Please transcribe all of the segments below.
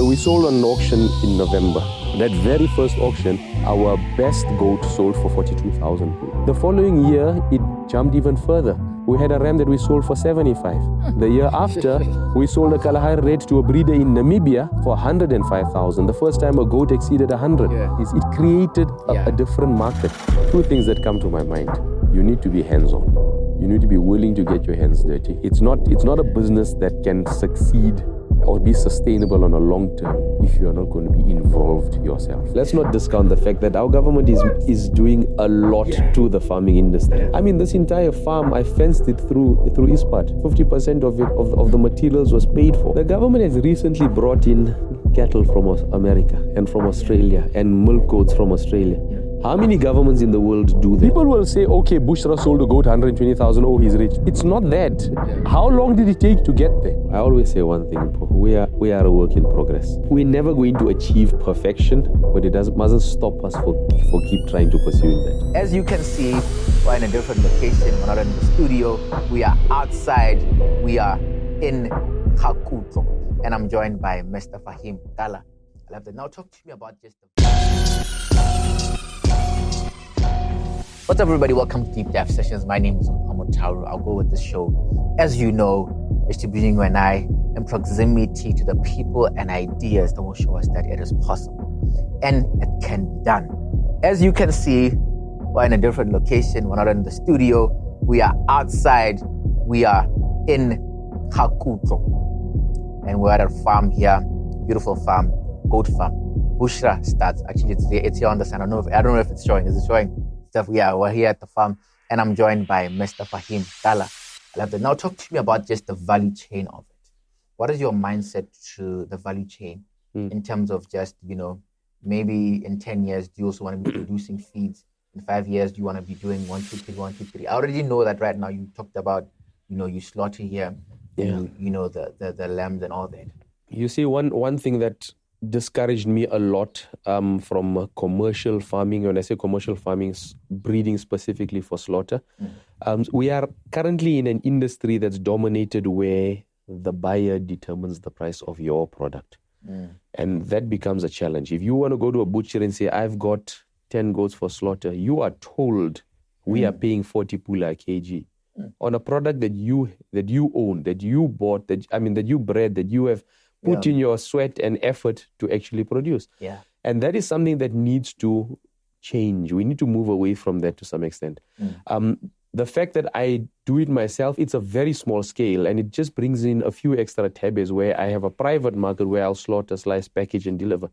So we sold on an auction in November. That very first auction, our best goat sold for 42,000. The following year, it jumped even further. We had a ram that we sold for 75. The year after, we sold a Kalahari red to a breeder in Namibia for 105,000. The first time a goat exceeded 100. It created a different market. Two things that come to my mind. You need to be hands-on. You need to be willing to get your hands dirty. It's not a business that can succeed or be sustainable on a long term if you are not going to be involved yourself. Let's not discount the fact that our government is doing a lot to the farming industry. I mean, this entire farm, I fenced it through ISPAT. 50% of the materials was paid for. The government has recently brought in cattle from America and from Australia and milk goats from Australia. How many governments in the world do that? People will say, okay, Bushra sold a goat 120,000, oh, he's rich. It's not that. How long did it take to get there? I always say one thing, we are a work in progress. We're never going to achieve perfection, but it mustn't stop us for keep trying to pursue that. As you can see, we're in a different location. We're not in the studio. We are outside. We are in Kakutlo. And I'm joined by Mr. Faheem Dala. I love that. Now talk to me about just What's up, everybody? Welcome to Deep Dive Sessions. My name is Mohammed Tauru. I'll go with this show, as you know, is to bring you and I in proximity to the people and ideas that will show us that it is possible and it can be done. As you can see, we're in a different location. We're not in the studio. We are outside. We are in Kakutlo. And we're at a farm here, beautiful farm, goat farm. Bushra starts. Actually, it's here on the sign. I don't know if it's showing. Is it showing? Yeah, we're here at the farm, and I'm joined by Mr. Faheem Dala. I love that. Now, talk to me about just the value chain of it. What is your mindset to the value chain in terms of just, maybe in 10 years, do you also want to be producing feeds? In 5 years, do you want to be doing 1, 2, 3, 1, 2, 3? I already know that right now. You talked about, you slaughter here, the lambs and all that. You see, one thing that discouraged me a lot from commercial farming. When I say commercial farming, breeding specifically for slaughter. We are currently in an industry that's dominated where the buyer determines the price of your product. And that becomes a challenge. If you want to go to a butcher and say, I've got 10 goats for slaughter, you are told we are paying 40 pula a kg on a product that you own, that you bought, that you bred, that you have put in your sweat and effort to actually produce. And that is something that needs to change. We need to move away from that to some extent. The fact that I do it myself, it's a very small scale, and it just brings in a few extra tabs where I have a private market where I'll slaughter, slice, package, and deliver.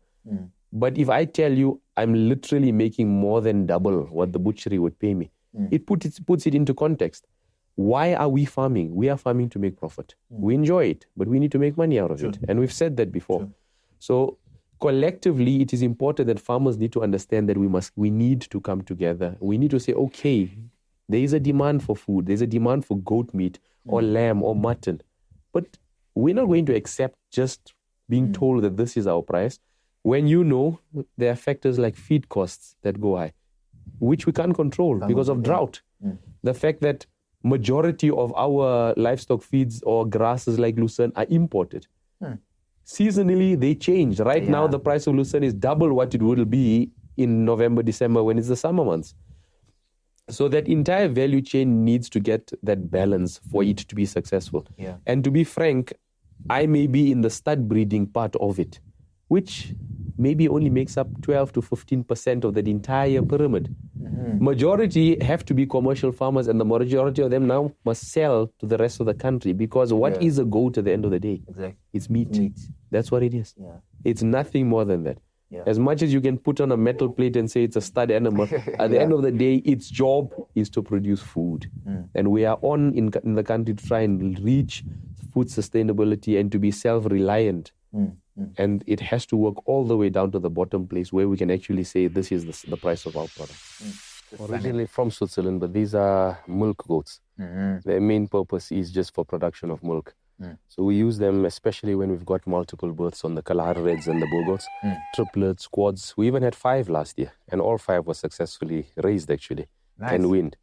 But if I tell you I'm literally making more than double what the butchery would pay me, it puts it into context. Why are we farming? We are farming to make profit. We enjoy it, but we need to make money out of it. And we've said that before. So collectively, it is important that farmers need to understand that we need to come together. We need to say, okay, there is a demand for food. There's a demand for goat meat or lamb or mutton. But we're not going to accept just being told that this is our price when there are factors like feed costs that go high, which we can't control because of drought. The fact that majority of our livestock feeds or grasses like lucerne are imported. Seasonally, they change. Right now, the price of lucerne is double what it would be in November, December when it's the summer months. So that entire value chain needs to get that balance for it to be successful. And to be frank, I may be in the stud breeding part of it, which maybe only makes up 12 to 15% of that entire pyramid. Majority have to be commercial farmers, and the majority of them now must sell to the rest of the country because what is a goat at the end of the day? Exactly. It's meat. That's what it is. It's nothing more than that. As much as you can put on a metal plate and say it's a stud animal, at the end of the day, its job is to produce food. And we are in the country to try and reach food sustainability and to be self-reliant. And it has to work all the way down to the bottom place where we can actually say this is the price of our product. Originally from Switzerland, but these are milk goats. Their main purpose is just for production of milk. So we use them especially when we've got multiple births on the Kalahari Reds and the Boer goats, triplets, quads. We even had 5 last year, and all 5 were successfully raised actually and weaned.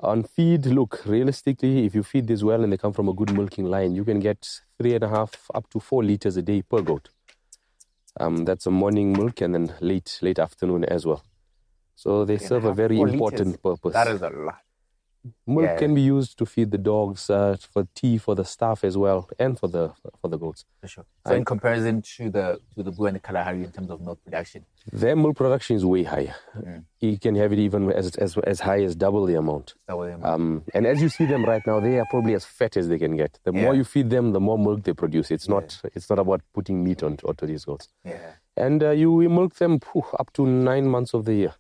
On feed, look, realistically, if you feed this well and they come from a good milking line, you can get 3.5 up to 4 liters a day per goat. That's a morning milk and then late afternoon as well. So they serve a very 4 important liters. purpose. That is a lot. Milk can be used to feed the dogs, for tea for the staff as well, and for the goats. For sure. So in comparison to the Boer and the Kalahari in terms of milk production, their milk production is way higher. You can have it even as high as double the amount. And as you see them right now, they are probably as fat as they can get. The more you feed them, the more milk they produce. It's not about putting meat onto these goats. And you milk them up to 9 months of the year.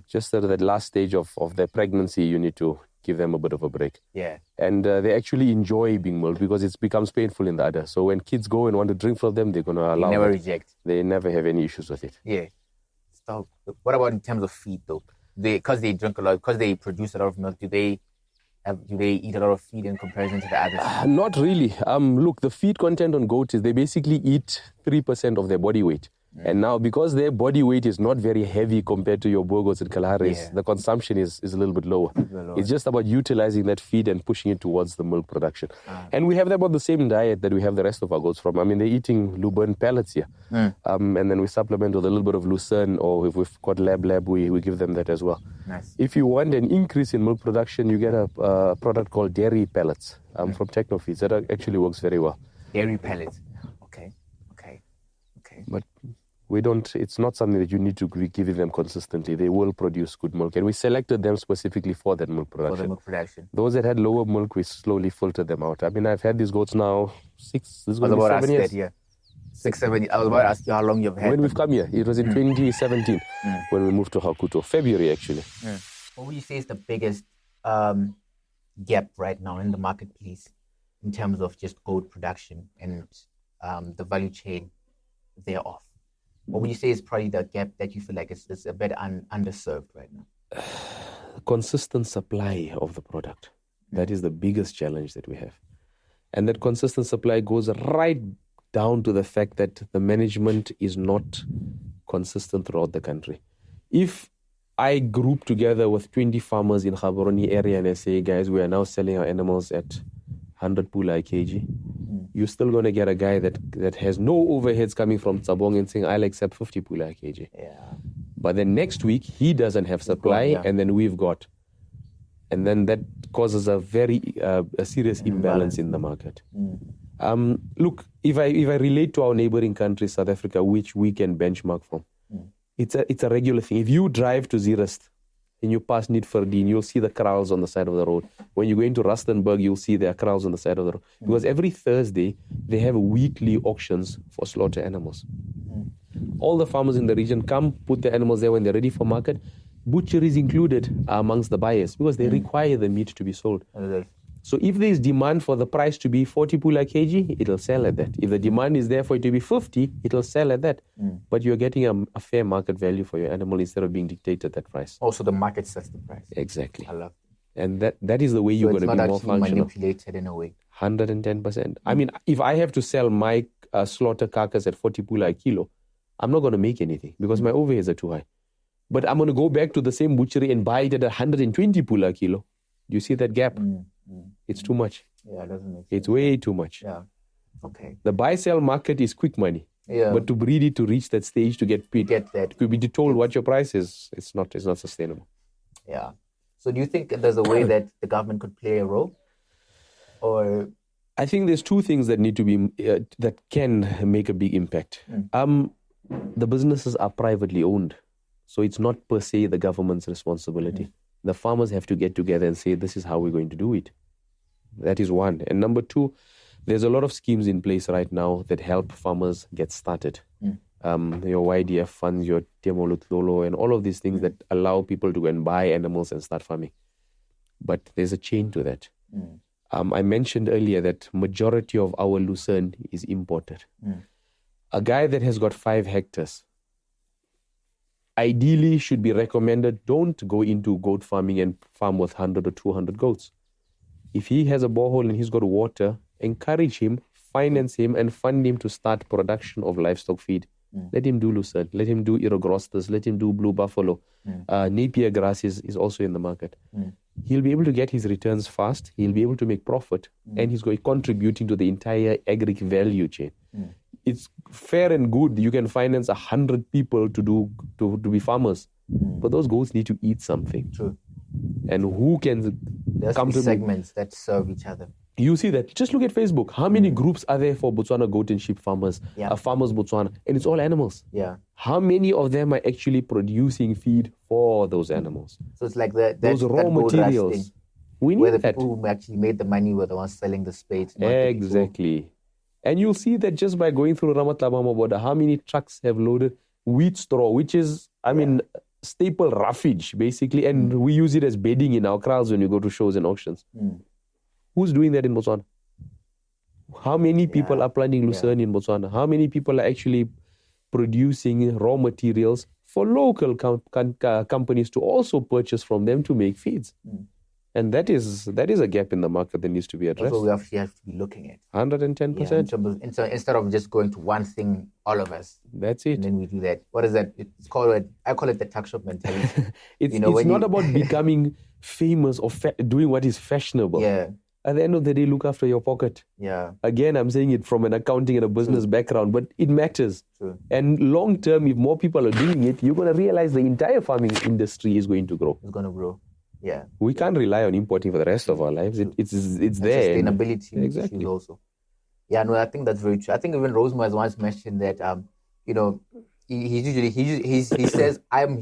Just at that last stage of their pregnancy, you need to give them a bit of a break. And they actually enjoy being milked because it becomes painful in the udder. So when kids go and want to drink from them, they're going to allow never it. Reject. They never have any issues with it. So what about in terms of feed though? Because they drink a lot, because they produce a lot of milk, do they eat a lot of feed in comparison to the others? Not really. Look, the feed content on goats is they basically eat 3% of their body weight. And now, because their body weight is not very heavy compared to your Boer goats and Kalaharis, the consumption is a little bit lower. It's just about utilizing that feed and pushing it towards the milk production. And we have about the same diet that we have the rest of our goats from. I mean, they're eating Lucerne pellets here. And then we supplement with a little bit of Lucerne, or if we've got lab, we give them that as well. Nice. If you want an increase in milk production, you get a product called dairy pellets from Technofeeds. That actually works very well. Dairy pellets. Okay. But it's not something that you need to be giving them consistently. They will produce good milk. And we selected them specifically for that milk production. Those that had lower milk, we slowly filtered them out. I mean, I've had these goats now 7 years. 6, 7 years. I was about to ask you how long you've had when we've come here. It was in 2017 when we moved to Hakuto. February, actually. What would you say is the biggest gap right now in the marketplace in terms of just goat production and the value chain thereof? What would you say is probably the gap that you feel like is a bit underserved right now? Consistent supply of the product. That is the biggest challenge that we have. And that consistent supply goes right down to the fact that the management is not consistent throughout the country. If I group together with 20 farmers in Gaborone area and I say, guys, we are now selling our animals at 100 pula a kg, you're still going to get a guy that has no overheads coming from Tsabong and saying, I'll accept 50 pula a kg. But then next week, he doesn't have supply, and then we've got. And then that causes a very a serious imbalance in the market. Look, if I relate to our neighboring country, South Africa, which we can benchmark from, it's a regular thing. If you drive to Zeerust, and you pass Nidverdien, you'll see the kraals on the side of the road. When you go into Rustenburg, you'll see there are kraals on the side of the road. Because every Thursday, they have weekly auctions for slaughter animals. All the farmers in the region come, put the animals there when they're ready for market. Butcheries included are amongst the buyers because they require the meat to be sold. So if there is demand for the price to be 40 pula kg, it'll sell at that. If the demand is there for it to be 50, it'll sell at that. But you're getting a fair market value for your animal instead of being dictated that price. Also, the market sets the price. Exactly. I love it. And that is the way you're going to be more functional. It's not manipulated in a way. 110%. I mean, if I have to sell my slaughter carcass at 40 pula a kilo, I'm not going to make anything because my overheads are too high. But I'm going to go back to the same butchery and buy it at 120 pula a kilo. Do you see that gap? It's too much. Yeah, it doesn't make sense. It's way too much. Yeah. Okay. The buy-sell market is quick money. Yeah. But to breed it, to reach that stage, to get paid, to be told what your price is, it's not sustainable. Yeah. So do you think there's a way that the government could play a role? Or I think there's two things that need to be that can make a big impact. The businesses are privately owned, so it's not per se the government's responsibility. The farmers have to get together and say, this is how we're going to do it. That is one. And number two, there's a lot of schemes in place right now that help farmers get started. Your YDF funds, your Temolutlolo, and all of these things that allow people to go and buy animals and start farming. But there's a chain to that. I mentioned earlier that majority of our lucerne is imported. A guy that has got 5 hectares ideally should be recommended, don't go into goat farming and farm with 100 or 200 goats. If he has a borehole and he's got water, encourage him, finance him, and fund him to start production of livestock feed. Let him do lucerne, let him do Irogrostas, let him do blue buffalo. Napier grass is also in the market. He'll be able to get his returns fast, he'll be able to make profit, and he's going contributing to the entire agri value chain. it's fair and good. You can finance 100 people to be farmers, but those goats need to eat something. True. And who can There's come to segments that serve each other. You see that. Just look at Facebook. How many groups are there for Botswana goat and sheep farmers? Yeah. Farmers Botswana, and it's all animals. Yeah. How many of them are actually producing feed for those animals? So it's like those raw materials. We need where the that. people who actually made the money were the ones selling the spades. Exactly. And you'll see that just by going through Ramatlabama border, how many trucks have loaded wheat straw, which is, staple roughage, basically. And we use it as bedding in our kraals when you go to shows and auctions. Who's doing that in Botswana? How many people are planting lucerne in Botswana? How many people are actually producing raw materials for local companies to also purchase from them to make feeds? And that is a gap in the market that needs to be addressed. That's what we actually have to be looking at. 110%. So instead of just going to one thing, all of us. That's it. And then we do that. What is that? It's called, I call it the tuck shop mentality. It's not about becoming famous or doing what is fashionable. Yeah. At the end of the day, look after your pocket. Yeah. Again, I'm saying it from an accounting and a business background, but it matters. True. And long term, if more people are doing it, you're going to realize the entire farming industry is going to grow. It's going to grow. Yeah. We can't rely on importing for the rest of our lives. It's there. Sustainability exactly. issues also. Yeah, no, I think that's very true. I think even Rosemar has once mentioned that, he says, I'm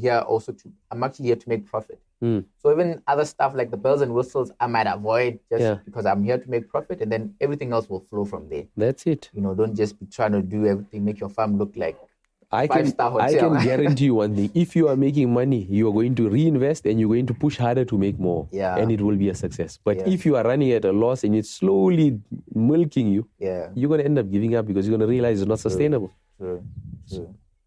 actually here to make profit. So even other stuff like the bells and whistles, I might avoid just because I'm here to make profit, and then everything else will flow from there. That's it. Don't just be trying to do everything, make your farm look like I can guarantee you one thing. If you are making money, you are going to reinvest and you're going to push harder to make more. Yeah. And it will be a success. But if you are running at a loss and it's slowly milking you, you're going to end up giving up because you're going to realize it's not sustainable. True.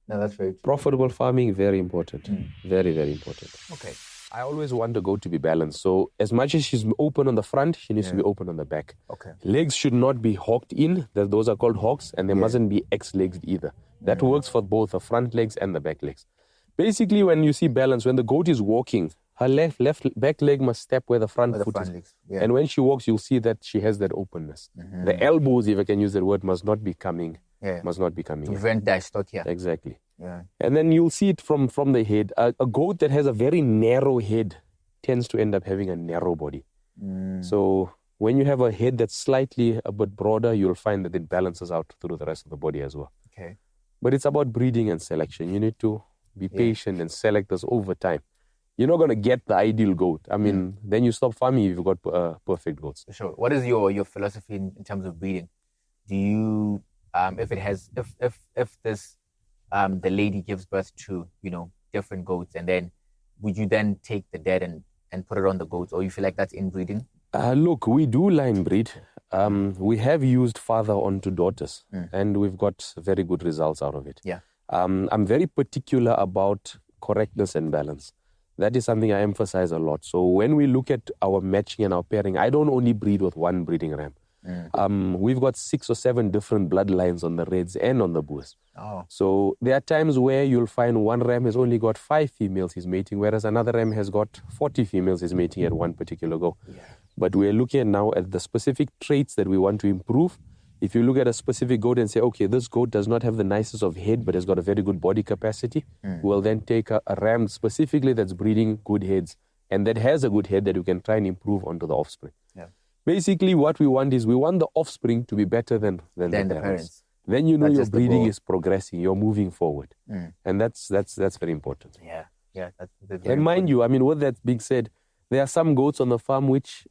No, that's very true. Profitable farming, very important. Very, very important. Okay. I always want the goat to be balanced. So as much as she's open on the front, she needs to be open on the back. Okay. Legs should not be hocked in. Those are called hocks. And they mustn't be X-legged either. That works for both the front legs and the back legs. Basically, when you see balance, when the goat is walking, her back leg must step where the front foot is. Legs. Yeah. And when she walks, you'll see that she has that openness. The elbows, if I can use that word, must not be coming. Must not be coming. To prevent that stock here. Exactly. Yeah. And then you'll see it from the head. A goat that has a very narrow head tends to end up having a narrow body. So when you have a head that's slightly a bit broader, you'll find that it balances out through the rest of the body as well. Okay. But it's about breeding and selection. You need to be patient and select this over time. You're not going to get the ideal goat. Then you stop farming if you've got perfect goats. Sure. What is your philosophy in terms of breeding? Do you, if this the lady gives birth to, different goats, and then would you then take the dead and put it on the goats, or you feel like that's inbreeding? Look, we do line breed. We have used father onto daughters, and we've got very good results out of it. Yeah. I'm very particular about correctness and balance. That is something I emphasize a lot. So when we look at our matching and our pairing, I don't only breed with one breeding ram. We've got 6 or 7 different bloodlines on the reds and on the boers. Oh. So there are times where you'll find one ram has only got 5 females he's mating, whereas another ram has got 40 females he's mating at one particular go. Yeah. But we're looking now at the specific traits that we want to improve. If you look at a specific goat and say, okay, this goat does not have the nicest of head, but has got a very good body capacity, we'll then take a ram specifically that's breeding good heads and that has a good head that we can try and improve onto the offspring. Yeah. Basically, what we want is we want the offspring to be better than the parents. Then you know your breeding is progressing, you're moving forward. And that's very important. Yeah. That's very and mind you, with that being said, there are some goats on the farm which,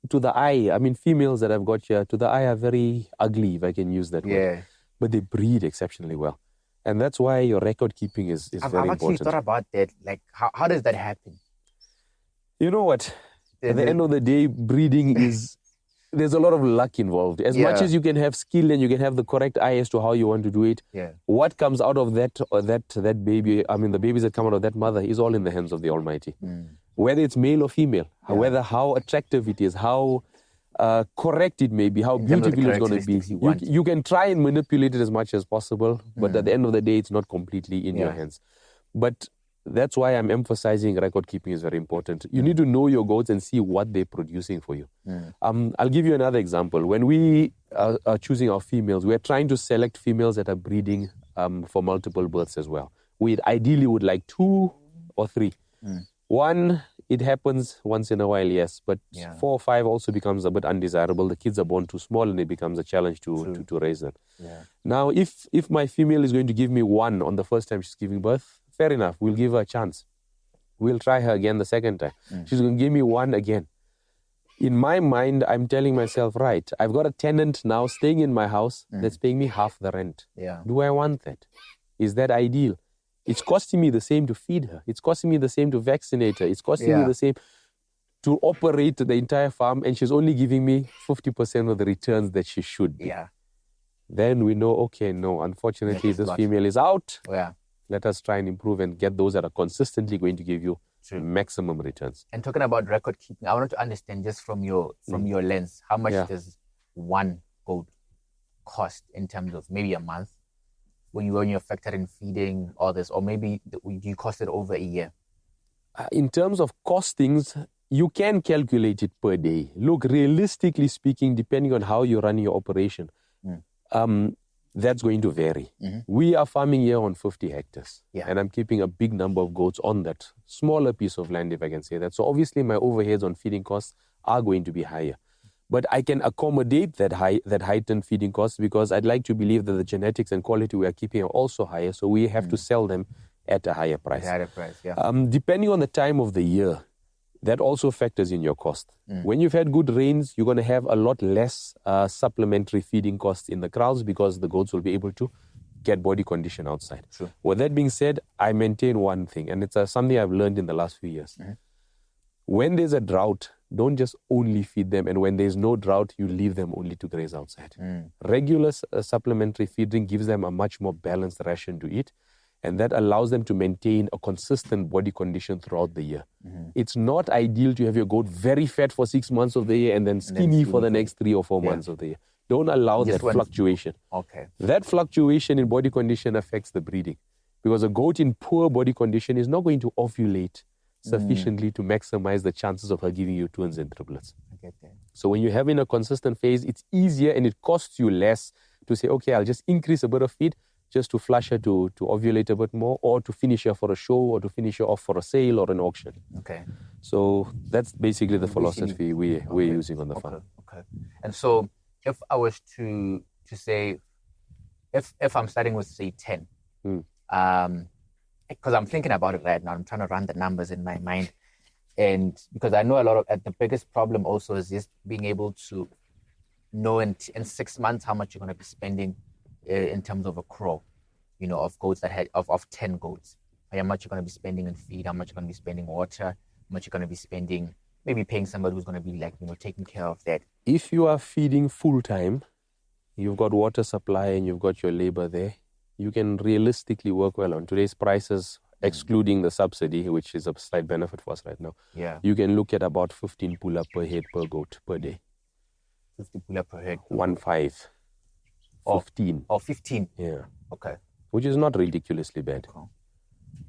to the eye, females that I've got here, to the eye are very ugly, if I can use that word. But they breed exceptionally well. And that's why your record keeping is very important. I've actually thought about that. Like, how does that happen? You know what? At the end of the day, breeding there's a lot of luck involved. As much as you can have skill and you can have the correct eye as to how you want to do it, what comes out of that baby, the babies that come out of that mother is all in the hands of the Almighty. Whether it's male or female, whether how attractive it is, how correct it may be, how beautiful it's going to be. You can try and manipulate it as much as possible, but at the end of the day, it's not completely in your hands. But that's why I'm emphasizing record keeping is very important. You need to know your goats and see what they're producing for you. I'll give you another example. When we are choosing our females, we're trying to select females that are breeding for multiple births as well. We ideally would like 2 or 3. 1, it happens once in a while, yes, but 4 or 5 also becomes a bit undesirable. The kids are born too small and it becomes a challenge to raise them. Yeah. Now, if my female is going to give me 1 on the first time she's giving birth, fair enough, we'll give her a chance. We'll try her again the second time. She's going to give me 1 again. In my mind, I'm telling myself, right, I've got a tenant now staying in my house that's paying me half the rent. Yeah. Do I want that? Is that ideal? It's costing me the same to feed her. It's costing me the same to vaccinate her. It's costing me the same to operate the entire farm, and she's only giving me 50% of the returns that she should be. Yeah. Then we know, okay, no, unfortunately, this female is out. Yeah. Let us try and improve and get those that are consistently going to give you maximum returns. And talking about record keeping, I wanted to understand just from your lens, how much does 1 goat cost in terms of maybe a month when you're factoring feeding all this, or maybe you cost it over a year? In terms of costings, you can calculate it per day. Look, realistically speaking, depending on how you're running your operation, that's going to vary. We are farming here on 50 hectares, and I'm keeping a big number of goats on that smaller piece of land, if I can say that. So obviously my overheads on feeding costs are going to be higher. But I can accommodate that heightened feeding costs because I'd like to believe that the genetics and quality we are keeping are also higher, so we have to sell them at a higher price. Depending on the time of the year, that also factors in your cost. When you've had good rains, you're going to have a lot less supplementary feeding costs in the kraals because the goats will be able to get body condition outside. With that being said, I maintain one thing, and it's something I've learned in the last few years. When there's a drought, don't just only feed them, and when there's no drought, you leave them only to graze outside. Regular supplementary feeding gives them a much more balanced ration to eat, and that allows them to maintain a consistent body condition throughout the year. It's not ideal to have your goat very fat for 6 months of the year and then skinny for the next 3 or 4 months of the year. Don't allow that fluctuation. That fluctuation in body condition affects the breeding, because a goat in poor body condition is not going to ovulate sufficiently to maximize the chances of her giving you twins and triplets. So when you're having a consistent phase, it's easier and it costs you less to say, okay, I'll just increase a bit of feed just to flush her to ovulate a bit more, or to finish her for a show, or to finish her off for a sale or an auction. So that's basically the philosophy we're using on the farm. And so if I was to say, if I'm starting with, say, 10, because I'm thinking about it right now, I'm trying to run the numbers in my mind. And because I know the biggest problem also is just being able to know in 6 months how much you're going to be spending in terms of a crow, of goats of 10 goats. How much you're going to be spending in feed, how much you're going to be spending water, how much you're going to be spending, maybe paying somebody who's going to be taking care of that. If you are feeding full time, you've got water supply and you've got your labor there, you can realistically work well on today's prices, excluding the subsidy, which is a slight benefit for us right now. You can look at about 15 pula per head per goat per day. 50 pula per head? 15. 15. Oh, 15? Yeah. Okay. Which is not ridiculously bad.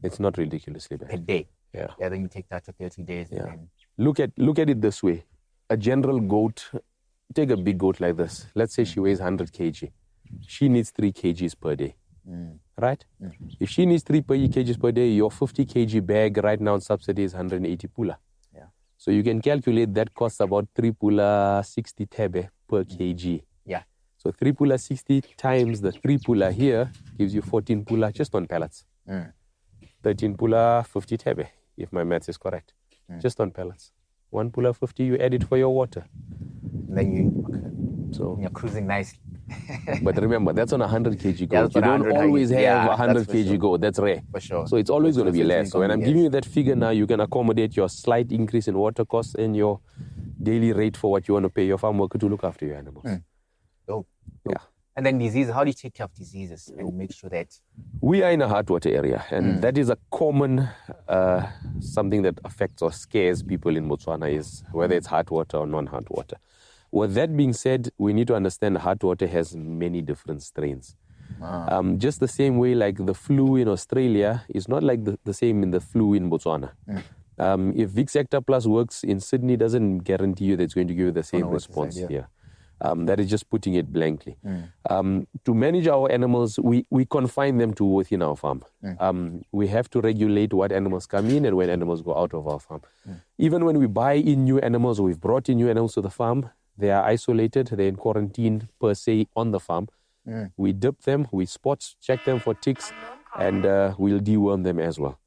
It's not ridiculously bad. Per day? Yeah. Then you take that to 30 days. Yeah. And Look at it this way. A general goat, take a big goat like this. Let's say she weighs 100 kg. She needs 3 kgs per day. Right? If she needs 3 kgs per day, your 50 kg bag right now on subsidy is 180 pula. So you can calculate that costs about 3 pula 60 tebe per kg. So 3 pula 60 times the 3 pula here gives you 14 pula just on pellets. 13 pula 50 tebe, if my maths is correct. Just on pellets. 1 pula 50, you add it for your water. Then you're cruising nicely. But remember, that's on a 100 kg goat. You don't always have a 100 kg goat. That's rare. For sure. So it's always going to be less. So when I'm giving you that figure now, you can accommodate your slight increase in water costs and your daily rate for what you want to pay your farm worker to look after your animals. Yeah. And then diseases, how do you take care of diseases and make sure that... We are in a hard water area, and that is a common something that affects or scares people in Botswana, is whether it's hard water or non-hard water. With that being said, we need to understand hard water has many different strains. Just the same way like the flu in Australia is not like the same in the flu in Botswana. If Vicks Acta Plus works in Sydney, doesn't guarantee you that it's going to give you the same response here. That is just putting it blankly. To manage our animals, we confine them to within our farm. We have to regulate what animals come in and when animals go out of our farm. Even when we buy in new animals, or we've brought in new animals to the farm, they are isolated, they're in quarantine per se on the farm. We dip them, we spot check them for ticks, and we'll deworm them as well.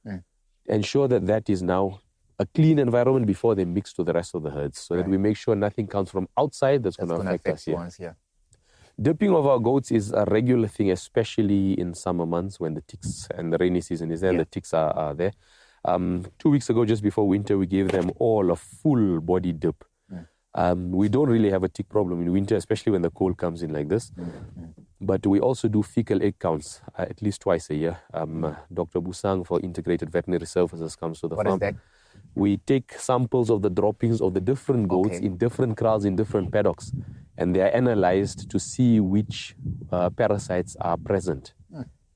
Ensure that is now a clean environment before they mix to the rest of the herds, so that we make sure nothing comes from outside that's going to affect us here. Dipping of our goats is a regular thing, especially in summer months when the ticks and the rainy season is there and the ticks are there. 2 weeks ago, just before winter, we gave them all a full body dip. We don't really have a tick problem in winter, especially when the cold comes in like this. But we also do fecal egg counts at least twice a year. Dr. Busang for Integrated Veterinary Services comes to the farm. What is that? We take samples of the droppings of the different goats in different kraals, in different paddocks, and they are analyzed to see which parasites are present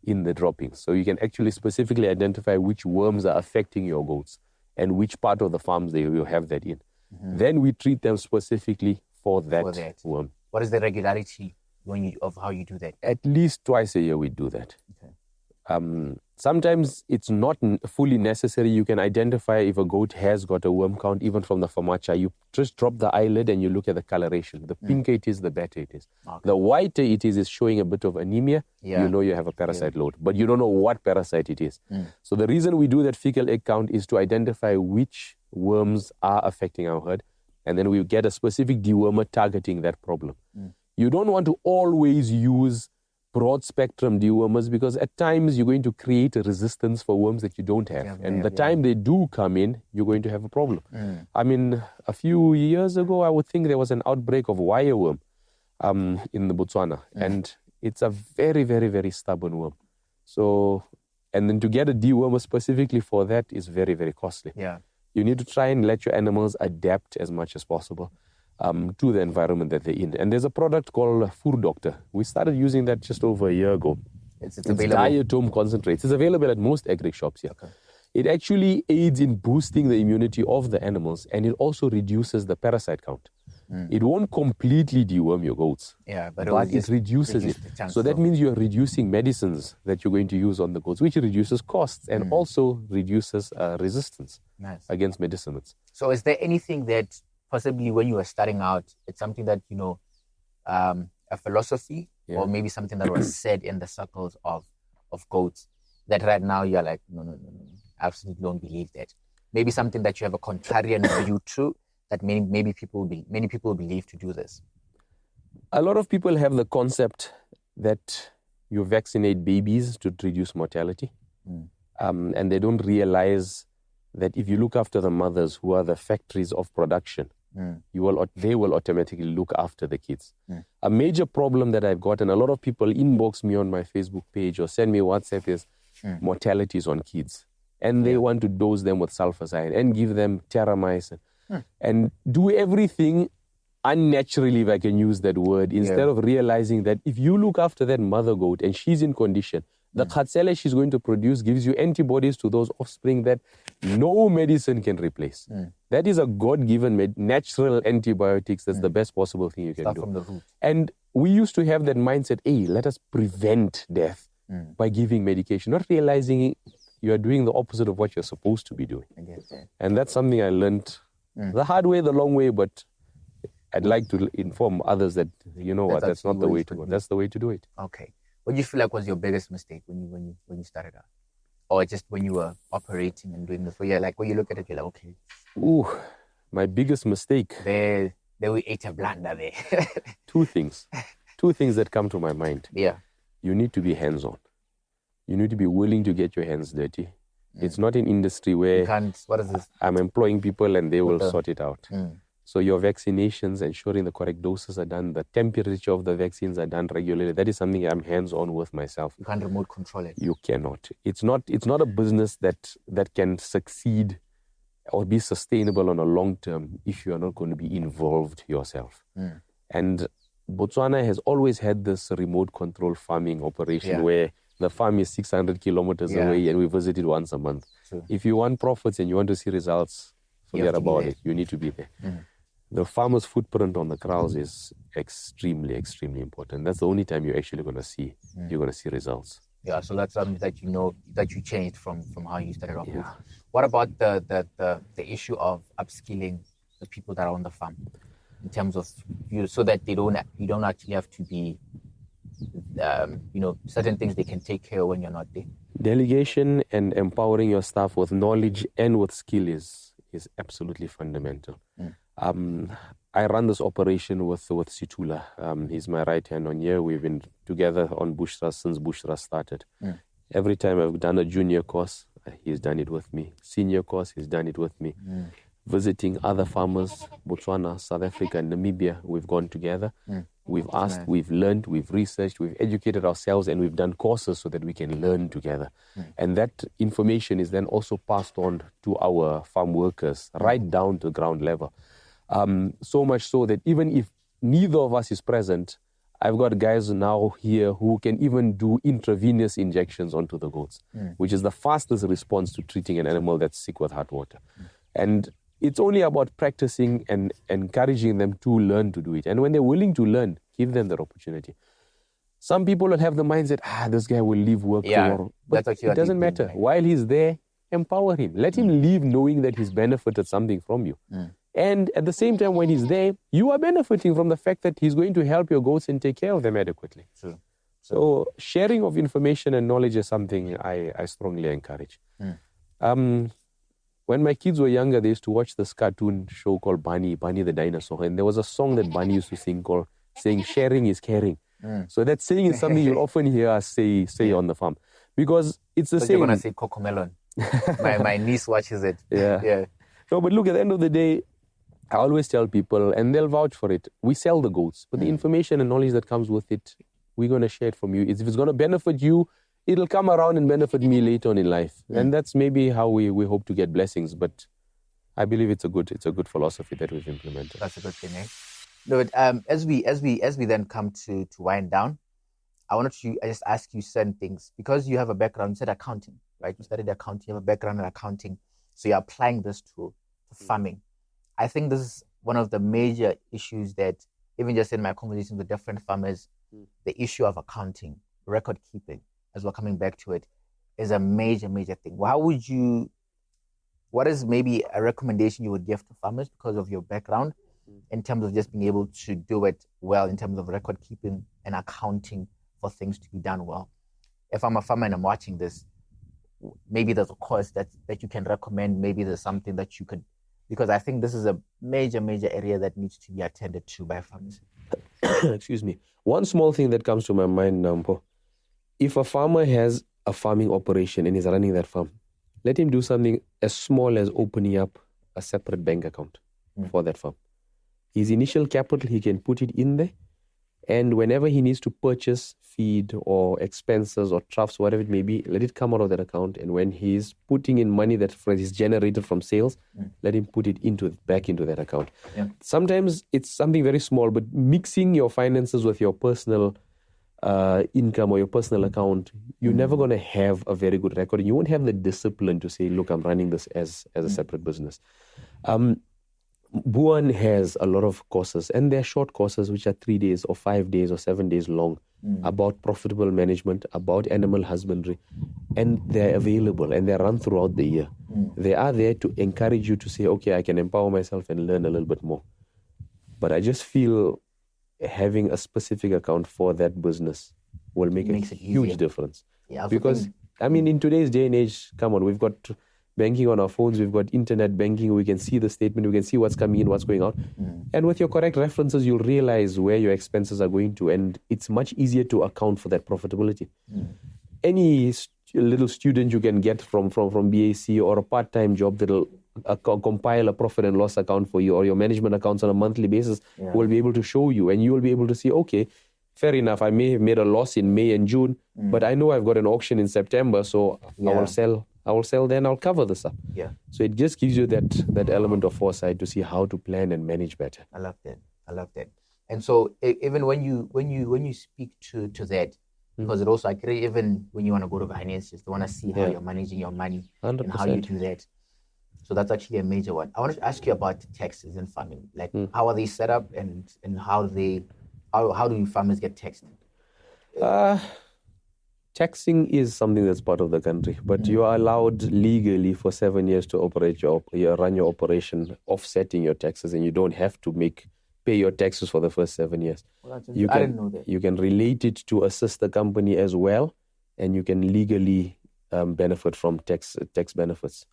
in the droppings. So you can actually specifically identify which worms are affecting your goats and which part of the farms they will have that in. Then we treat them specifically for that worm. What is the regularity of how you do that? At least twice a year we do that. Sometimes it's not fully necessary. You can identify if a goat has got a worm count, even from the famacha. You just drop the eyelid and you look at the coloration. The pinker it is, the better it is. The whiter it is showing a bit of anemia. You know you have a parasite load, but you don't know what parasite it is. So the reason we do that fecal egg count is to identify which worms are affecting our herd, and then we get a specific dewormer targeting that problem. You don't want to always use broad spectrum dewormers, because at times you're going to create a resistance for worms that you don't have. And the time they do come in, you're going to have a problem. I mean, a few years ago, I would think there was an outbreak of wireworm in the Botswana. And it's a very, very, very stubborn worm. So, and then to get a dewormer specifically for that is very, very costly. You need to try and let your animals adapt as much as possible to the environment that they're in. And there's a product called Food Doctor. We started using that just over a year ago. It's available. Diatome concentrates. It's available at most agri shops here. It actually aids in boosting the immunity of the animals, and it also reduces the parasite count. It won't completely deworm your goats, but it reduces it. So that means you're reducing medicines that you're going to use on the goats, which reduces costs and also reduces resistance against medicines. So is there anything that possibly when you were starting out, it's something that, a philosophy or maybe something that was said in the circles of goats that right now you're like, no, absolutely don't believe that. Maybe something that you have a contrarian view to, that many people believe to do this. A lot of people have the concept that you vaccinate babies to reduce mortality. And they don't realize that if you look after the mothers, who are the factories of production, they will automatically look after the kids. A major problem that I've got, and a lot of people inbox me on my Facebook page or send me WhatsApp, is mortalities on kids. And they want to dose them with sulfazine and give them terramycin and do everything unnaturally, if I can use that word, instead of realizing that if you look after that mother goat and she's in condition, the khatsele she's going to produce gives you antibodies to those offspring that no medicine can replace. That is a God-given natural antibiotics. That's the best possible thing you can Start do. from the root. And we used to have that mindset, hey, let us prevent death by giving medication, not realizing you are doing the opposite of what you're supposed to be doing. And that's something I learned the hard way, the long way, but I'd like to inform others that, that's not the way to go. That's the way to do it. Okay. What do you feel like was your biggest mistake when you started out? Or just when you were operating and doing this? Where you look at it, you're like, okay. Ooh, my biggest mistake. There we ate a blunder there. Two things that come to my mind. You need to be hands-on. You need to be willing to get your hands dirty. It's not an industry where what is this? I'm employing people and they will sort it out. So your vaccinations, ensuring the correct doses are done, the temperature of the vaccines are done regularly. That is something I'm hands-on with myself. You can't remote control it. You cannot. It's not a business that can succeed or be sustainable on a long term if you are not going to be involved yourself. And Botswana has always had this remote control farming operation where the farm is 600 kilometers away and we visit it once a month. If you want profits and you want to see results, forget about it. You need to be there. the farmer's footprint on the cows is extremely, extremely important. That's the only time you're actually going to see results. Yeah, so that's something that you know that you changed from how you started off with. What about the issue of upskilling the people that are on the farm in terms of so that you don't actually have to be certain things they can take care of when you're not there. Delegation and empowering your staff with knowledge and with skill is absolutely fundamental. I run this operation with Situla. He's my right hand on here. We've been together on Bushra since Bushra started. Every time I've done a junior course, he's done it with me. Senior course, he's done it with me. Visiting other farmers, Botswana, South Africa, and Namibia, we've gone together. We've asked, we've learned, we've researched, we've educated ourselves, and we've done courses so that we can learn together. And that information is then also passed on to our farm workers, right down to ground level. So much so that even if neither of us is present, I've got guys now here who can even do intravenous injections onto the goats, which is the fastest response to treating an animal that's sick with hot water. And it's only about practicing and encouraging them to learn to do it. And when they're willing to learn, give them that opportunity. Some people will have the mindset, this guy will leave work tomorrow. But it doesn't matter. Right? While he's there, empower him. Let him leave knowing that he's benefited something from you. And at the same time, when he's there, you are benefiting from the fact that he's going to help your goats and take care of them adequately. True. So sharing of information and knowledge is something I strongly encourage. When my kids were younger, they used to watch this cartoon show called Bunny the Dinosaur. And there was a song that Bunny used to sing saying, sharing is caring. So that saying is something you'll often hear us say on the farm. Because it's the same. You're going to say Cocomelon. my niece watches it. Yeah. No, but look, at the end of the day, I always tell people, and they'll vouch for it, we sell the goats. But the information and knowledge that comes with it, we're going to share it from you. If it's going to benefit you, it'll come around and benefit me later on in life. And that's maybe how we hope to get blessings. But I believe it's a good philosophy that we've implemented. That's a good thing, eh? No, but as we then come to wind down, I wanted to just ask you certain things. Because you have a background, you said accounting, right? You studied accounting, you have a background in accounting. So you're applying this to farming. I think this is one of the major issues that, even just in my conversations with different farmers, the issue of accounting, record keeping, as we're coming back to it, is a major, major thing. What is maybe a recommendation you would give to farmers because of your background in terms of just being able to do it well in terms of record keeping and accounting for things to be done well? If I'm a farmer and I'm watching this, maybe there's a course that you can recommend, maybe there's something that you could, because I think this is a major, major area that needs to be attended to by farmers. Excuse me. One small thing that comes to my mind, Nampo, if a farmer has a farming operation and is running that farm, let him do something as small as opening up a separate bank account for that farm. His initial capital, he can put it in there. And whenever he needs to purchase feed or expenses or troughs, whatever it may be, let it come out of that account. And when he's putting in money that is generated from sales, let him put it back into that account. Yeah. Sometimes it's something very small, but mixing your finances with your personal income or your personal account, you're never going to have a very good record. You won't have the discipline to say, look, I'm running this as a separate business. Boer has a lot of courses, and they're short courses which are 3 days or 5 days or 7 days long about profitable management, about animal husbandry, and they're available and they're run throughout the year. They are there to encourage you to say, okay, I can empower myself and learn a little bit more. But I just feel having a specific account for that business will make a huge difference. Yeah, because, in today's day and age, come on, we've got banking on our phones, we've got internet banking, we can see the statement, we can see what's coming in, what's going out. And with your correct references, you'll realize where your expenses are going to, and it's much easier to account for that profitability. Any little student you can get from BAC or a part-time job that'll compile a profit and loss account for you, or your management accounts on a monthly basis will be able to show you, and you will be able to see, okay, fair enough, I may have made a loss in May and June, but I know I've got an auction in September, so I will sell then, I'll cover this up. Yeah. So it just gives you that element of foresight to see how to plan and manage better. I love that. And so even when you speak to that, because it also, I agree, even when you want to go to finances, they want to see how you're managing your money 100%. and how you do that. So that's actually a major one. I wanted to ask you about taxes in farming. Like, how are they set up, and how do farmers get taxed? Taxing is something that's part of the country, but you are allowed legally for 7 years to run your operation, offsetting your taxes, and you don't have to pay your taxes for the first 7 years. Well, I didn't know that. You can relate it to a sister company as well, and you can legally benefit from tax benefits.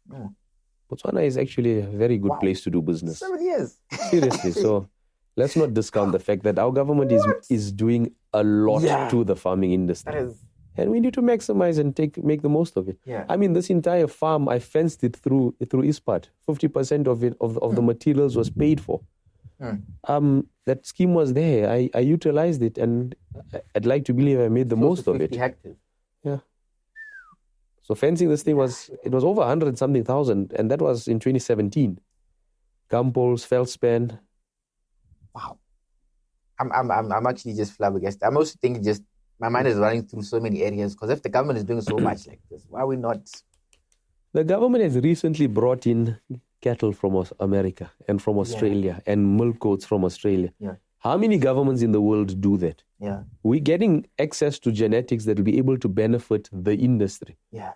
Botswana is actually a very good place to do business. 7 years. Seriously. So let's not discount the fact that our government is doing a lot to the farming industry. And we need to maximize and make the most of it. Yeah. I mean, this entire farm, I fenced it through ISPAT. 50% of the materials was paid for. That scheme was there. I utilized it, and I'd like to believe I made the most of it. 50 hectares. Yeah. So fencing this thing was over 100-something thousand, and that was in 2017. Gum poles, feldspan. Wow. I'm actually just flabbergasted. I'm also thinking my mind is running through so many areas, because if the government is doing so much like this, why are we not? The government has recently brought in cattle from America and from Australia and milk goats from Australia. Yeah. How many governments in the world do that? Yeah. We're getting access to genetics that will be able to benefit the industry. Yeah.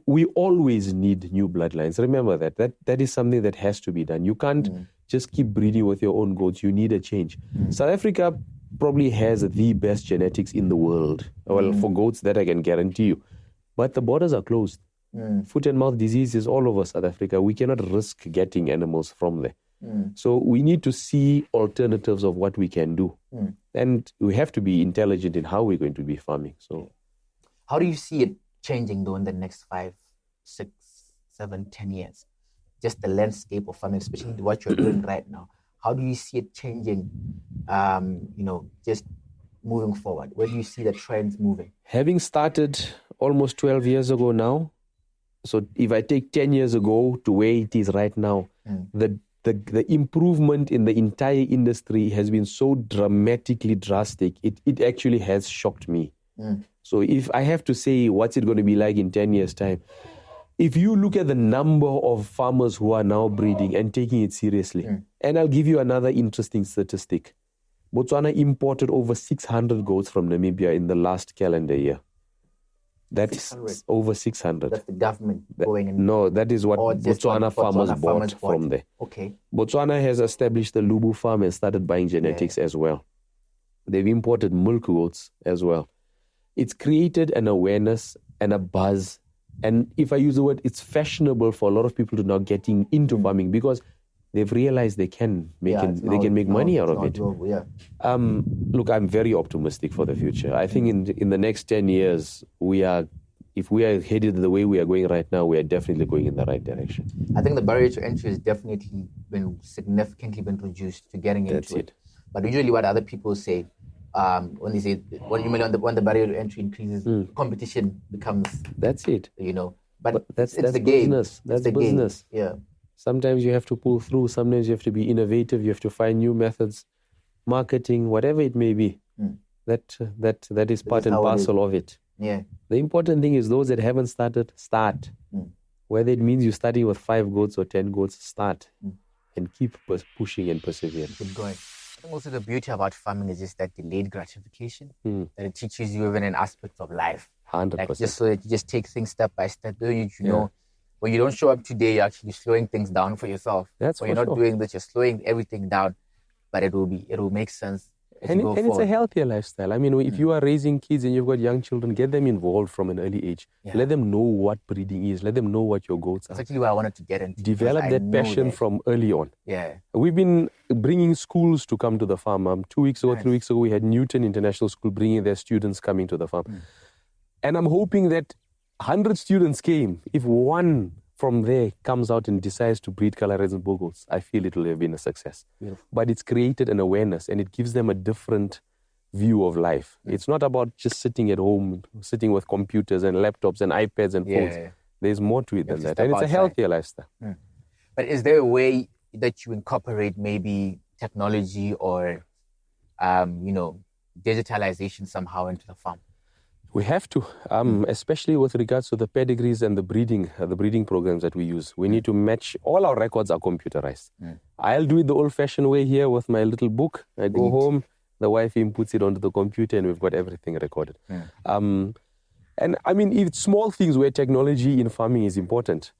We always need new bloodlines. Remember that is something that has to be done. You can't just keep breeding with your own goats. You need a change. South Africa probably has the best genetics in the world. Well, for goats, that I can guarantee you. But the borders are closed. Foot and mouth disease is all over South Africa. We cannot risk getting animals from there. So we need to see alternatives of what we can do. And we have to be intelligent in how we're going to be farming. So, how do you see it changing, though, in the next 5, 6, 7, 10 years? Just the landscape of farming, especially what you're doing right now. How do you see it changing, just moving forward? Where do you see the trends moving? Having started almost 12 years ago now, so if I take 10 years ago to where it is right now, the improvement in the entire industry has been so dramatically drastic, it actually has shocked me. So if I have to say what's it going to be like in 10 years' time, if you look at the number of farmers who are now breeding and taking it seriously, and I'll give you another interesting statistic. Botswana imported over 600 goats from Namibia in the last calendar year. That's 600. Over 600. That's the government going in. No, that is what Botswana farmers bought from there. Okay. Botswana has established the Lubu farm and started buying genetics as well. They've imported milk goats as well. It's created an awareness and a buzz. And if I use the word, it's fashionable for a lot of people to now getting into farming, because they've realized they can make money out of it. Look, I'm very optimistic for the future. I think in the next 10 years, if we are headed the way we are going right now, we are definitely going in the right direction. I think the barrier to entry has definitely been significantly reduced to getting into it. But usually what other people say, when they say, when the barrier to entry increases, competition becomes... That's it. But that's the business. Game. That's the business. Game. Yeah. Sometimes you have to pull through. Sometimes you have to be innovative. You have to find new methods, marketing, whatever it may be. That is part and parcel of it. Yeah. The important thing is those that haven't started, start. Whether it means you're starting with 5 goats or 10 goats, start and keep pushing and persevering. Keep going. I think also the beauty about farming is just that delayed gratification, that it teaches you even in aspects of life. 100%. Like just so that you just take things step by step. Know, when you don't show up today, you're actually slowing things down for yourself. That's when you're not doing this, you're slowing everything down, but it will make sense. And it's a healthier lifestyle. I mean, if you are raising kids and you've got young children, get them involved from an early age. Let them know what breeding is. Let them know what your goats are. That's actually what I wanted to get into. Develop that passion from early on. Yeah. We've been bringing schools to come to the farm. 2 weeks ago, 3 weeks ago, we had Newton International School bringing their students coming to the farm. And I'm hoping that 100 students came. If one from there comes out and decides to breed colorized bull goats, I feel it will have been a success. Beautiful. But it's created an awareness and it gives them a different view of life. It's not about just sitting at home, sitting with computers and laptops and iPads and phones. There's more to it than that. And it's a healthier lifestyle. But is there a way that you incorporate maybe technology or, digitalization somehow into the farm? We have to, especially with regards to the pedigrees and the breeding programs that we use. We need to match. All our records are computerized. I'll do it the old-fashioned way here with my little book. I go home, the wife inputs it onto the computer, and we've got everything recorded. And I mean, it's small things where technology in farming is important.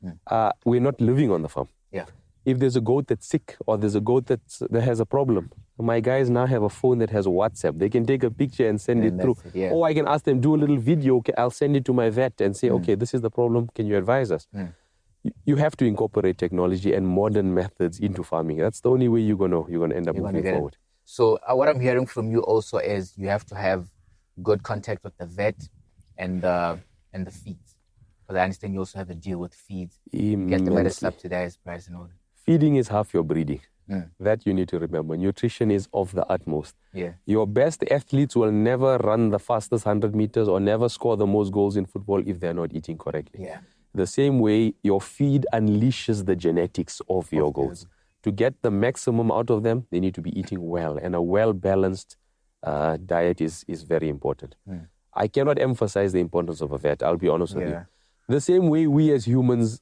We're not living on the farm. Yeah. If there's a goat that's sick or there's a goat that has a problem, my guys now have a phone that has WhatsApp. They can take a picture and send it through. Or I can ask them, do a little video. I'll send it to my vet and say, okay, this is the problem. Can you advise us? You have to incorporate technology and modern methods into farming. That's the only way you're gonna end up moving forward. So what I'm hearing from you also is you have to have good contact with the vet and the feeds. Because I understand you also have to deal with feeds. Get them at a subsidized price and all that. Feeding is half your breeding. That you need to remember. Nutrition is of the utmost. Your best athletes will never run the fastest 100 meters or never score the most goals in football if they're not eating correctly. The same way, your feed unleashes the genetics of your goats. To get the maximum out of them, they need to be eating well. And a well-balanced diet is very important. I cannot emphasize the importance of a vet. I'll be honest with you. The same way we as humans,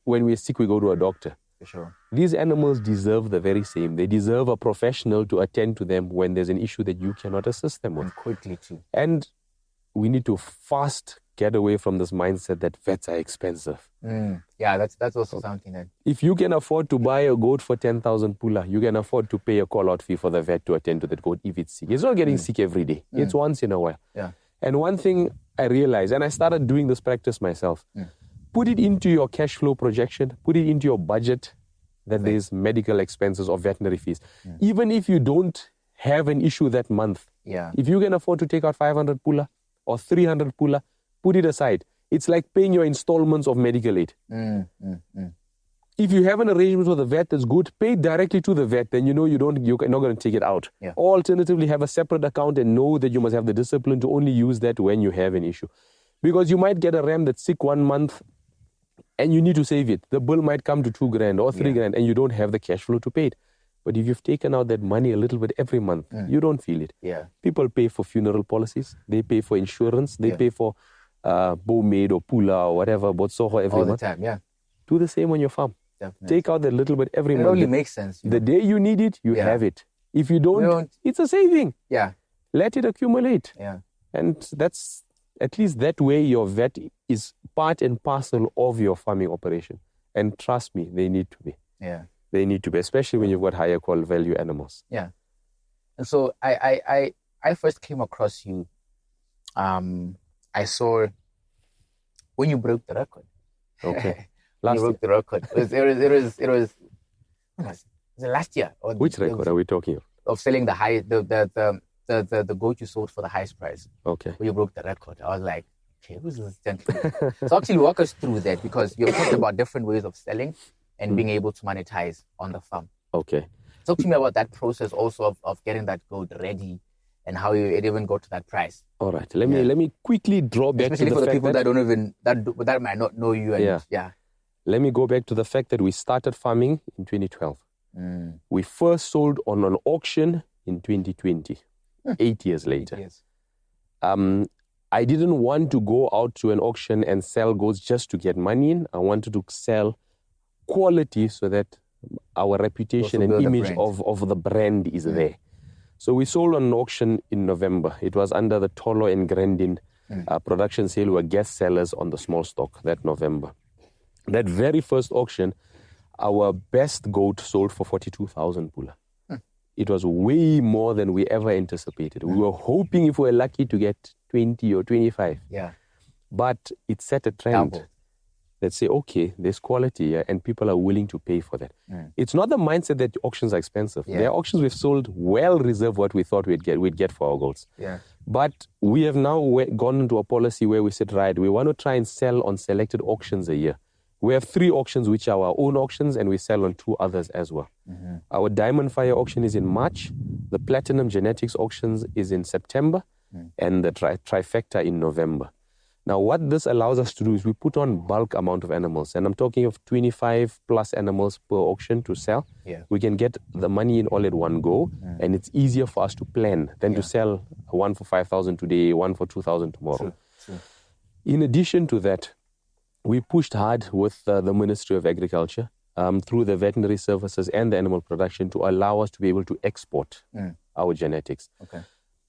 when we're sick, we go to a doctor. For sure. These animals deserve the very same. They deserve a professional to attend to them when there's an issue that you cannot assist them with. And quickly too. And we need to fast get away from this mindset that vets are expensive. Yeah, that's also something that... If you can afford to buy a goat for 10,000 pula, you can afford to pay a call-out fee for the vet to attend to that goat if it's sick. It's not getting sick every day. It's once in a while. And one thing I realized, and I started doing this practice myself, put it into your cash flow projection, put it into your budget that there's medical expenses or veterinary fees. Even if you don't have an issue that month, if you can afford to take out 500 pula or 300 pula, put it aside. It's like paying your installments of medical aid. If you have an arrangement with a vet that's good, pay directly to the vet, then you know you're not going to take it out. Or alternatively, have a separate account and know that you must have the discipline to only use that when you have an issue. Because you might get a ram that's sick 1 month and you need to save it. The bill might come to 2 grand or 3 grand and you don't have the cash flow to pay it. But if you've taken out that money a little bit every month, you don't feel it. People pay for funeral policies. They pay for insurance. They pay for Boer or Pula or whatever, Botsoho every month. All the time, Do the same on your farm. Definitely. Take out that little bit every month. It only makes sense. The day you need it, you have it. If you don't, it's a saving. Let it accumulate. And that's, at least that way, your vet is part and parcel of your farming operation. And trust me, they need to be. They need to be, especially when you've got higher quality value animals. And so I first came across you. I saw when you broke the record. You broke the record. It was last year. Or which record are we talking of? Of selling the goat you sold for the highest price. When you broke the record, I was like, okay, who's this gentleman? So actually walk us through that, because you've talked about different ways of selling and being able to monetize on the farm. Talk to me about that process also of getting that goat ready and how it even got to that price. All right. Let me quickly draw back especially to the for the fact people that don't even that might not know you. And, Let me go back to the fact that we started farming in 2012. We first sold on an auction in 2020, 8 years later. 8 years. I didn't want to go out to an auction and sell goats just to get money in. I wanted to sell quality so that our reputation and image of the brand is there. So we sold on an auction in November. It was under the Tolo and Grandin production sale. We were guest sellers on the small stock that November. That very first auction, our best goat sold for 42,000 pula. It was way more than we ever anticipated. We were hoping, if we were lucky, to get 20 or 25. But it set a trend that say, okay, there's quality and people are willing to pay for that. It's not the mindset that auctions are expensive. There are auctions we've sold well reserved what we thought we'd get for our goats. But we have now gone into a policy where we said, right, we want to try and sell on selected auctions a year. We have 3 auctions which are our own auctions, and we sell on 2 others as well. Our Diamond Fire auction is in March. The Platinum Genetics auctions is in September, and the Trifecta in November. Now, what this allows us to do is we put on bulk amount of animals, and I'm talking of 25 plus animals per auction to sell. We can get the money in all at one go, and it's easier for us to plan than to sell one for 5,000 today, one for 2,000 tomorrow. In addition to that, we pushed hard with the Ministry of Agriculture through the veterinary services and the animal production to allow us to be able to export our genetics. Okay.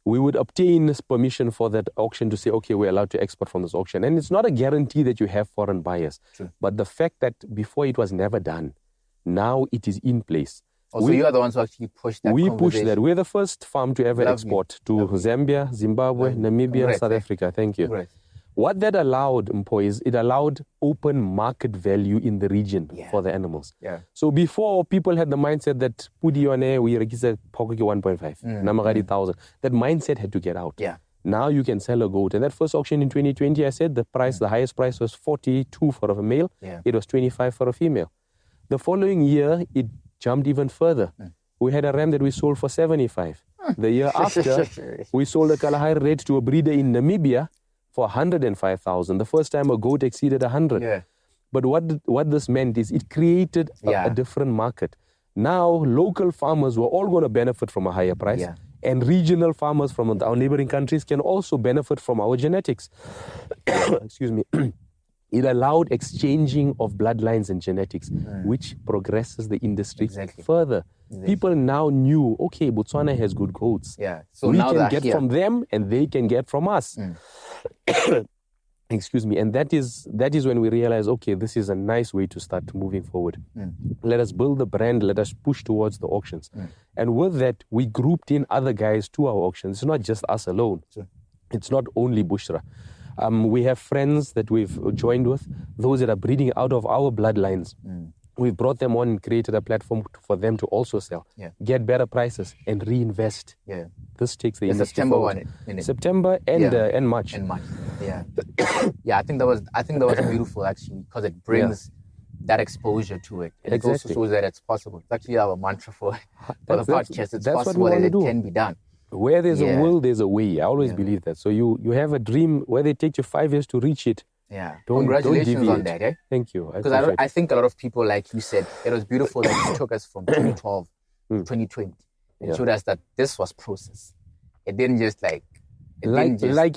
We would obtain permission for that auction to say, okay, we're allowed to export from this auction. And it's not a guarantee that you have foreign buyers. True. But the fact that before it was never done, now it is in place. Also, you are the ones who actually pushed that. We pushed that. We're the first farm to ever export to Zambia, Zimbabwe, Namibia, South Africa. Thank you. Congrats. What that allowed, Mpo, is it allowed open market value in the region for the animals. Yeah. So before, people had the mindset that Pudione, we register Pokoki 1.5, Namagadi 1,000. That mindset had to get out. Yeah. Now you can sell a goat. And that first auction in 2020, I said the price, the highest price was 42 for a male. Yeah. It was 25 for a female. The following year, it jumped even further. We had a ram that we sold for 75. The year after, we sold a Kalahari red to a breeder in Namibia for 105,000. The first time a goat exceeded 100. Yeah. But what this meant is it created a different market. Now, local farmers were all going to benefit from a higher price. Yeah. And regional farmers from our neighboring countries can also benefit from our genetics. Excuse me. It allowed exchanging of bloodlines and genetics, which progresses the industry further. People now knew, okay, Botswana has good goats. Yeah. So we now can get from them and they can get from us. Excuse me. And that is when we realize, okay, this is a nice way to start moving forward. Let us build the brand. Let us push towards the auctions. And with that, we grouped in other guys to our auctions. It's not just us alone. Sure. It's not only Bushra. We have friends that we've joined with, those that are breeding out of our bloodlines. We've brought them on and created a platform for them to also sell, get better prices, and reinvest. Yeah. This takes the industry September forward. one. September and March. And March. Yeah. Yeah. I think that was beautiful actually, because it brings that exposure to it. And it also shows that it's possible. It's actually our mantra for the podcast. It's possible that it can be done. Where there's a will, there's a way. I always believe that. So you have a dream, whether it takes you 5 years to reach it. Yeah. Congratulations on that. Eh? Thank you. Because I think a lot of people, like you said, it was beautiful that you took us from 2012 to 2020 and showed us that this was process. It didn't just like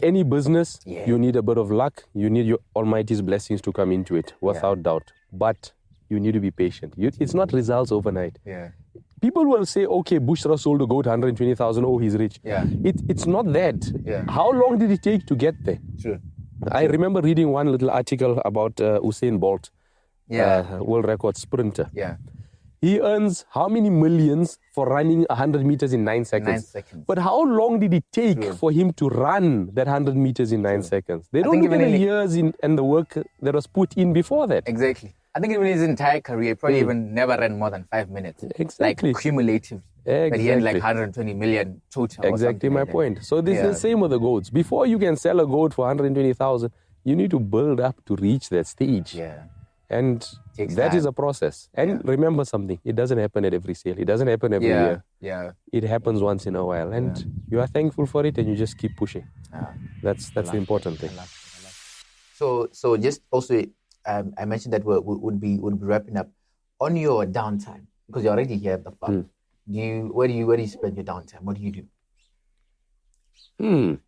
any business, you need a bit of luck. You need your Almighty's blessings to come into it, without doubt. But you need to be patient. It's not results overnight. Yeah. People will say, okay, Bushra sold a goat 120,000. Oh, he's rich. Yeah. It's not that. Yeah. How long did it take to get there? True. I remember reading one little article about Usain Bolt, world record sprinter. Yeah. He earns how many millions for running 100 meters in 9 seconds? 9 seconds. But how long did it take for him to run that 100 meters in 9 seconds? They don't look at the years and the work that was put in before that. Exactly. I think even his entire career, he probably even never ran more than 5 minutes. Exactly. Like cumulative. Exactly. But he had like 120 million total. Exactly my point. So this is the same with the goats. Before you can sell a goat for 120,000, you need to build up to reach that stage. Yeah. And that is a process. And remember something, it doesn't happen at every sale. It doesn't happen every year. Yeah. It happens once in a while. And you are thankful for it and you just keep pushing. That's the important thing. So just also, I mentioned that we would be wrapping up on your downtime, because you're already here at the farm. Where do you spend your downtime? What do you do?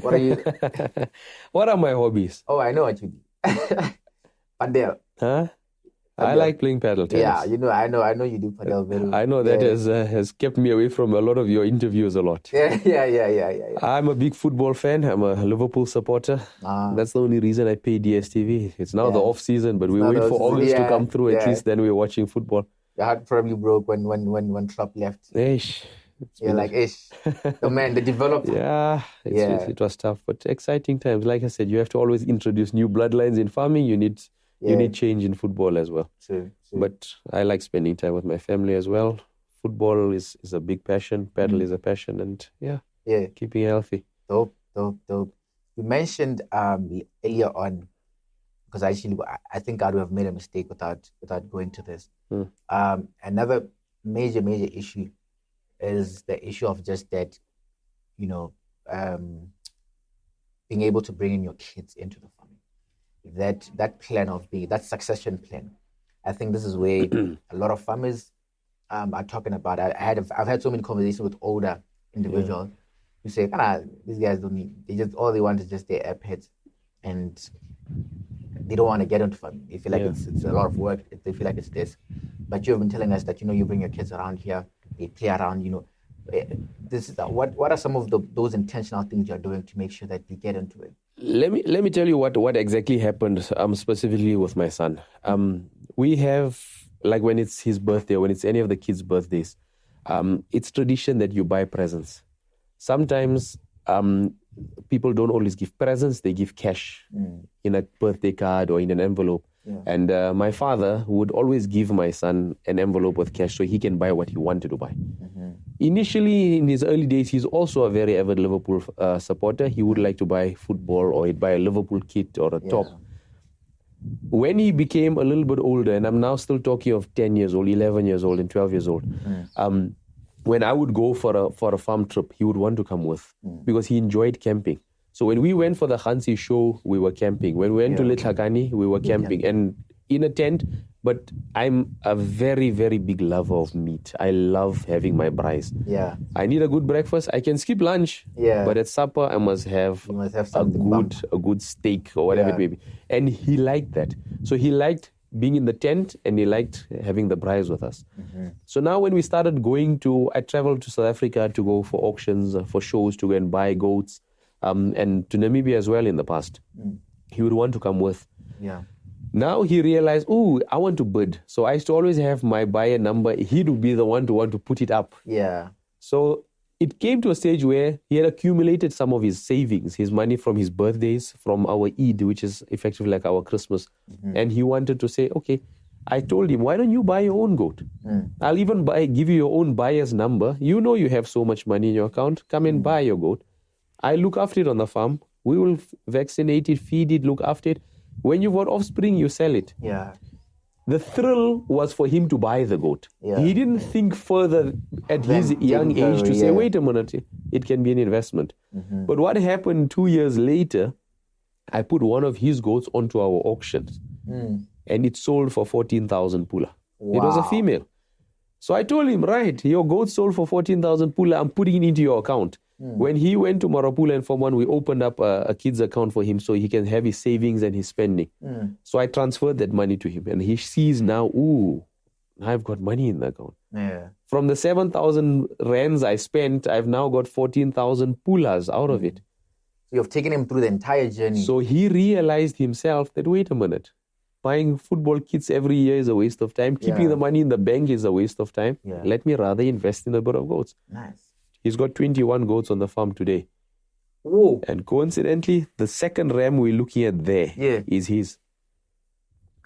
What are you? What are my hobbies? Oh, I know what you do. Padel. Huh? I like playing paddle tennis. Yeah, I know you do paddle very well. I know that has kept me away from a lot of your interviews a lot. Yeah. I'm a big football fan. I'm a Liverpool supporter. That's the only reason I pay DSTV. It's now the off season, but we wait for August to come through. At least then we're watching football. Your heart probably broke when Klopp left. Ish. You're like, ish. The man, the developer. It was tough, but exciting times. Like I said, you have to always introduce new bloodlines in farming. You need change in football as well. True. But I like spending time with my family as well. Football is a big passion. Paddle is a passion, and keeping healthy. Dope. You mentioned earlier on, because actually I think I would have made a mistake without going to this. Another major issue is the issue of just that, being able to bring in your kids into the farming. That plan of that succession plan. I think this is where a lot of farmers are talking about. I've had so many conversations with older individuals who say, these guys don't need, all they want is just their pets. and they don't want to get into farming. They feel like it's a lot of work. They feel like it's this. But you've been telling us that, you bring your kids around here, they play around, This is what are some of those intentional things you're doing to make sure that they get into it? Let me tell you what exactly happened specifically with my son. We have, like, when it's his birthday or when it's any of the kids' birthdays, it's tradition that you buy presents. Sometimes people don't always give presents, they give cash in a birthday card or in an envelope. Yeah. And my father would always give my son an envelope with cash so he can buy what he wanted to buy. Mm-hmm. Initially, in his early days, he's also a very avid Liverpool supporter. He would like to buy football, or he'd buy a Liverpool kit or a top. When he became a little bit older, and I'm now still talking of 10 years old, 11 years old, and 12 years old, when I would go for a farm trip, he would want to come with because he enjoyed camping. So when we went for the Hansi show, we were camping. When we went to Letlhakane, we were camping and in a tent. But I'm a very, very big lover of meat. I love having my braais. Yeah. I need a good breakfast. I can skip lunch. Yeah. But at supper, I must have a good steak or whatever it may be. And he liked that. So he liked being in the tent and he liked having the braais with us. Mm-hmm. So now when we started I traveled to South Africa to go for auctions, for shows, to go and buy goats. And to Namibia as well in the past. He would want to come with. Yeah. Now he realized, I want to bid. So I used to always have my buyer number. He would be the one to want to put it up. Yeah. So it came to a stage where he had accumulated some of his savings, his money from his birthdays, from our Eid, which is effectively like our Christmas. Mm-hmm. And he wanted to say, okay, I told him, why don't you buy your own goat? I'll even give you your own buyer's number. You know you have so much money in your account. Come and buy your goat. I look after it on the farm. We will vaccinate it, feed it, look after it. When you've got offspring, you sell it. Yeah. The thrill was for him to buy the goat. Yeah. He didn't think further at his young age to say, wait a minute, it can be an investment. Mm-hmm. But what happened 2 years later, I put one of his goats onto our auctions. And it sold for 14,000 pula. Wow. It was a female. So I told him, right, your goat sold for 14,000 pula. I'm putting it into your account. When he went to Marapula and Form 1, we opened up a kid's account for him so he can have his savings and his spending. So I transferred that money to him and he sees now, I've got money in the account. Yeah. From the 7,000 rands I spent, I've now got 14,000 pulas out of it. So you've taken him through the entire journey. So he realized himself that, wait a minute, buying football kits every year is a waste of time. Keeping the money in the bank is a waste of time. Yeah. Let me rather invest in a bit of goats. Nice. He's got 21 goats on the farm today. Whoa. And coincidentally, the second ram we're looking at there is his.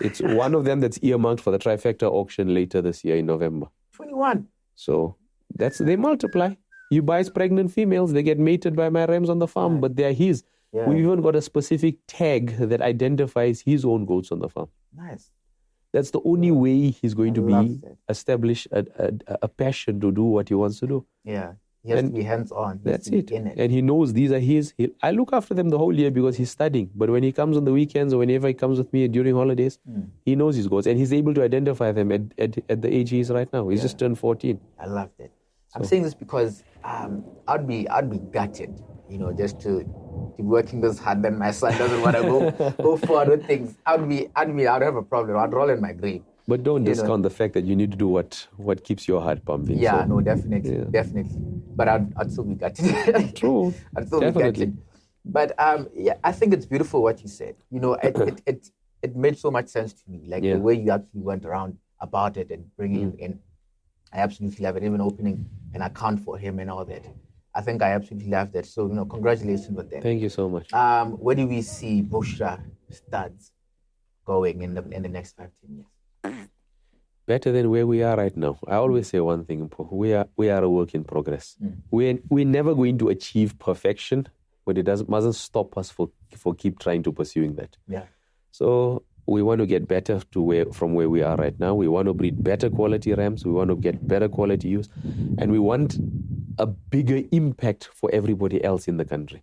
It's one of them that's earmarked for the trifecta auction later this year in November. 21. So they multiply. He buys pregnant females. They get mated by my rams on the farm, but they're his. Yeah. We've even got a specific tag that identifies his own goats on the farm. Nice. That's the only way he's going to establish a passion to do what he wants to do. Yeah. He has to be hands-on. That's it. And he knows these are his. I look after them the whole year because he's studying. But when he comes on the weekends or whenever he comes with me during holidays, he knows his goats. And he's able to identify them at the age he is right now. He's just turned 14. I love that. I'm saying this because I'd be gutted, just to be working this hard. Then my son doesn't want to go forward with things. I'd have a problem. I'd roll in my grave. But don't discount the fact that you need to do what keeps your heart pumping. Yeah, no, definitely. But I'd still be gutted. True. I'd still be gutted. But I think it's beautiful what you said. It made so much sense to me. Like the way you actually went around about it and bringing him in. I absolutely love it. Even opening an account for him and all that. I think I absolutely love that. So, congratulations with that. Thank you so much. Where do we see Bushra studs going in the next 5-10 years? Better than where we are right now. I always say one thing, we are a work in progress. We're never going to achieve perfection, but it mustn't stop us for keep trying to pursuing that. Yeah. So we want to get better from where we are right now. We want to breed better quality rams. We want to get better quality ewes. And we want a bigger impact for everybody else in the country.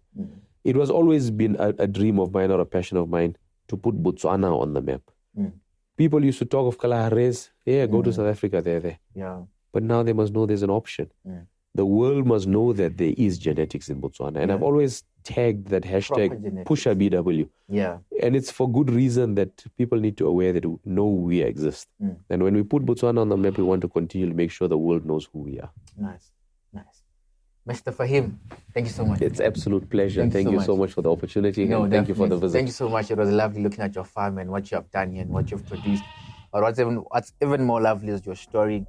It was always been a dream of mine or a passion of mine to put Botswana on the map. People used to talk of Kalahares. Go to South Africa, they're there. Yeah. But now they must know there's an option. The world must know that there is genetics in Botswana. And I've always tagged that hashtag Proper genetics. PushaBW. Yeah. And it's for good reason that people need to aware that know we exist. And when we put Botswana on the map, we want to continue to make sure the world knows who we are. Nice. Mr. Faheem, thank you so much. It's absolute pleasure. Thank you so much for the opportunity. No, and thank you for the visit. Thank you so much. It was lovely looking at your farm and what you have done here and what you've produced. But what's even more lovely is your story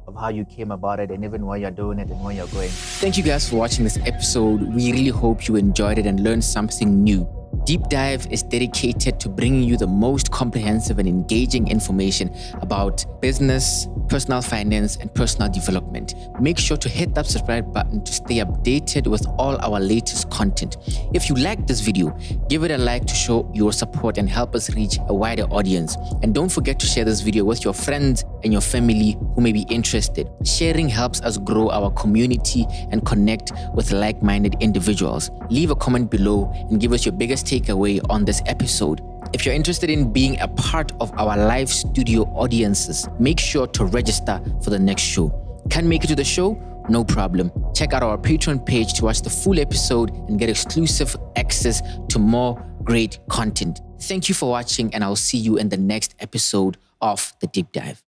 of how you came about it and even why you're doing it and where you're going. Thank you guys for watching this episode. We really hope you enjoyed it and learned something new. Deep Dive is dedicated to bringing you the most comprehensive and engaging information about business, personal finance, and personal development. Make sure to hit that subscribe button to stay updated with all our latest content. If you like this video, give it a like to show your support and help us reach a wider audience. And don't forget to share this video with your friends and your family who may be interested. Sharing helps us grow our community and connect with like-minded individuals. Leave a comment below and give us your biggest takeaway on this episode. If you're interested in being a part of our live studio audiences, make sure to register for the next show. Can't make it to the show? No problem. Check out our Patreon page to watch the full episode and get exclusive access to more great content. Thank you for watching, and I'll see you in the next episode of The Deep Dive.